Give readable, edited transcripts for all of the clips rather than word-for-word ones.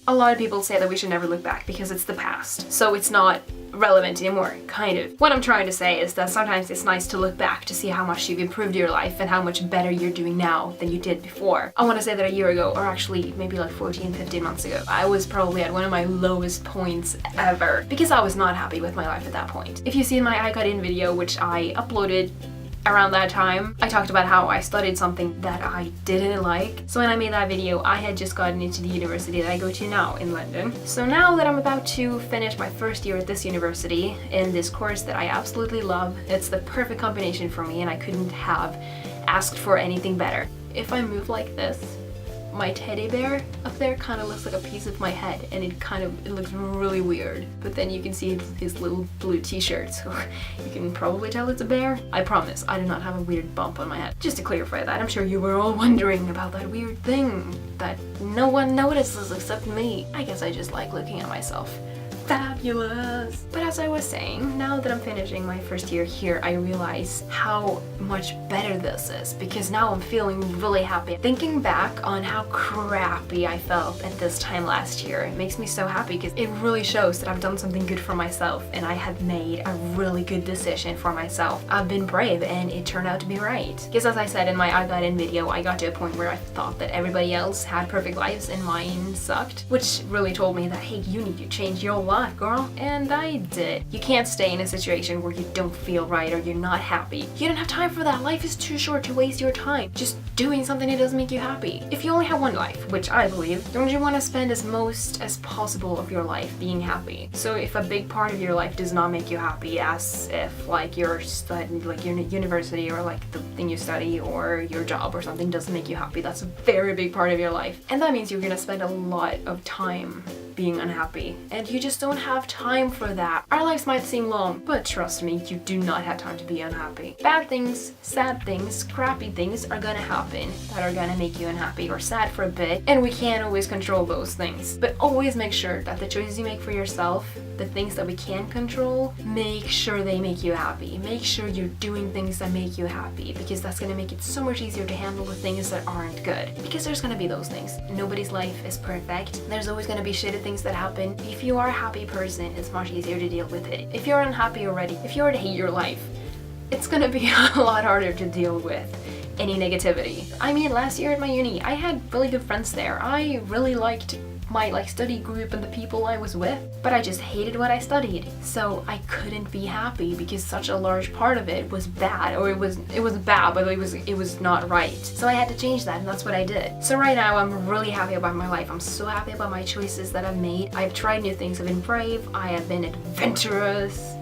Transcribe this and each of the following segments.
A lot of people say that we should never look back because it's the past, so it's not relevant anymore, kind of. What I'm trying to say is that sometimes it's nice to look back to see how much you've improved your life and how much better you're doing now than you did before. I want to say that a year ago, or actually maybe like 14, 15 months ago, I was probably at one of my lowest points ever because I was not happy with my life at that point. If you see my I Got In video, which I uploaded around that time, I talked about how I studied something that I didn't like. So when I made that video, I had just gotten into the university that I go to now in London. So now that I'm about to finish my first year at this university in this course that I absolutely love, it's the perfect combination for me and I couldn't have asked for anything better. If I move like this, my teddy bear up there kind of looks like a piece of my head and it looks really weird. But then you can see his little blue t-shirt, so you can probably tell it's a bear. I promise, I do not have a weird bump on my head. Just to clarify that, I'm sure you were all wondering about that weird thing that no one notices except me. I guess I just like looking at myself. Fabulous! But as I was saying, now that I'm finishing my first year here, I realize how much better this is because now I'm feeling really happy. Thinking back on how crappy I felt at this time last year, it makes me so happy because it really shows that I've done something good for myself and I have made a really good decision for myself. I've been brave and it turned out to be right. Because as I said in my I Got In video, I got to a point where I thought that everybody else had perfect lives and mine sucked, which really told me that, hey, you need to change your life, girl. And I did. You can't stay in a situation where you don't feel right or you're not happy. You don't have time for that. Life is too short to waste your time just doing something that doesn't make you happy. If you only have one life, which I believe, don't you want to spend as most as possible of your life being happy? So if a big part of your life does not make you happy, as if like you're studying, like your university or like the thing you study or your job or something doesn't make you happy, that's a very big part of your life. And that means you're gonna spend a lot of time being unhappy. And you just don't have time for that. Our lives might seem long, but trust me, you do not have time to be unhappy. Bad things, sad things, crappy things are gonna happen that are gonna make you unhappy or sad for a bit, and we can't always control those things. But always make sure that the choices you make for yourself, the things that we can control, make sure they make you happy. Make sure you're doing things that make you happy, because that's gonna make it so much easier to handle the things that aren't good. Because there's gonna be those things. Nobody's life is perfect. There's always gonna be shitty things that happen. If you are a happy person, it's much easier to deal with it. If you're unhappy already, if you already hate your life, it's gonna be a lot harder to deal with any negativity. I mean, last year at my uni, I had really good friends there. I really liked my study group and the people I was with, but I just hated what I studied. So I couldn't be happy because such a large part of it was bad, or it was bad, but it was not right. So I had to change that, and that's what I did. So right now I'm really happy about my life. I'm so happy about my choices that I've made. I've tried new things, I've been brave, I have been adventurous.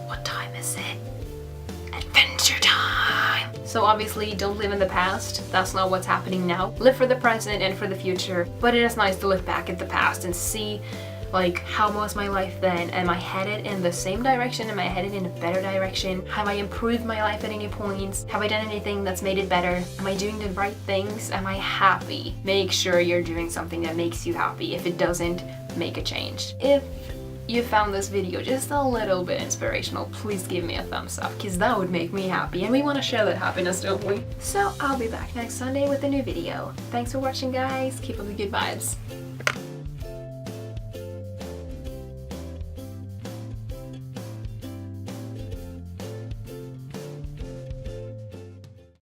What time is it? Adventure time! So obviously don't live in the past, that's not what's happening now. Live for the present and for the future, but it is nice to look back at the past and see like how was my life then? Am I headed in the same direction? Am I headed in a better direction? Have I improved my life at any points? Have I done anything that's made it better? Am I doing the right things? Am I happy? Make sure you're doing something that makes you happy. If it doesn't, make a change. If you found this video just a little bit inspirational, please give me a thumbs up, because that would make me happy, and we want to share that happiness, don't we? So I'll be back next Sunday with a new video. Thanks for watching, guys. Keep up the good vibes.